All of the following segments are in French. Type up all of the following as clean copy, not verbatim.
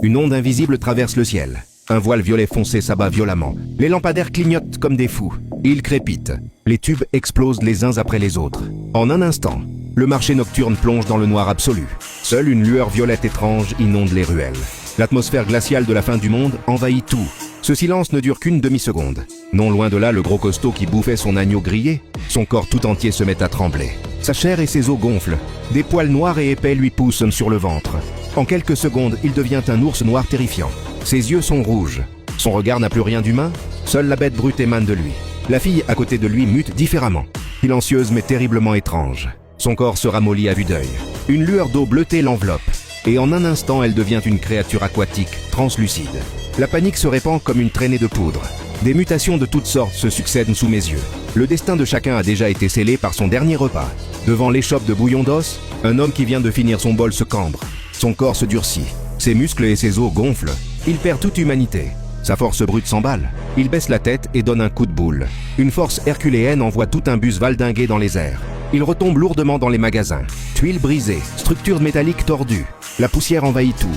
Une onde invisible traverse le ciel. Un voile violet foncé s'abat violemment. Les lampadaires clignotent comme des fous. Ils crépitent. Les tubes explosent les uns après les autres. En un instant, le marché nocturne plonge dans le noir absolu. Seule une lueur violette étrange inonde les ruelles. L'atmosphère glaciale de la fin du monde envahit tout. Ce silence ne dure qu'une demi-seconde. Non loin de là, le gros costaud qui bouffait son agneau grillé, son corps tout entier se met à trembler. Sa chair et ses os gonflent. Des poils noirs et épais lui poussent sur le ventre. En quelques secondes, il devient un ours noir terrifiant. Ses yeux sont rouges. Son regard n'a plus rien d'humain. Seule la bête brute émane de lui. La fille à côté de lui mute différemment. Silencieuse mais terriblement étrange. Son corps se ramollit à vue d'œil. Une lueur d'eau bleutée l'enveloppe. Et en un instant, elle devient une créature aquatique, translucide. La panique se répand comme une traînée de poudre. Des mutations de toutes sortes se succèdent sous mes yeux. Le destin de chacun a déjà été scellé par son dernier repas. Devant l'échoppe de bouillon d'os, un homme qui vient de finir son bol se cambre. Son corps se durcit. Ses muscles et ses os gonflent. Il perd toute humanité. Sa force brute s'emballe. Il baisse la tête et donne un coup de boule. Une force herculéenne envoie tout un bus valdinguer dans les airs. Il retombe lourdement dans les magasins. Tuiles brisées, structures métalliques tordues. La poussière envahit tout.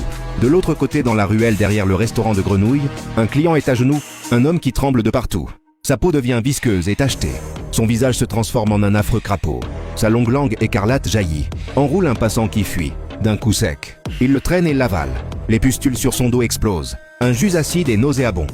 De l'autre côté, dans la ruelle derrière le restaurant de grenouilles, un client est à genoux, un homme qui tremble de partout. Sa peau devient visqueuse et tachetée. Son visage se transforme en un affreux crapaud. Sa longue langue écarlate jaillit. Enroule un passant qui fuit, d'un coup sec. Il le traîne et l'avale. Les pustules sur son dos explosent. Un jus acide et nauséabond.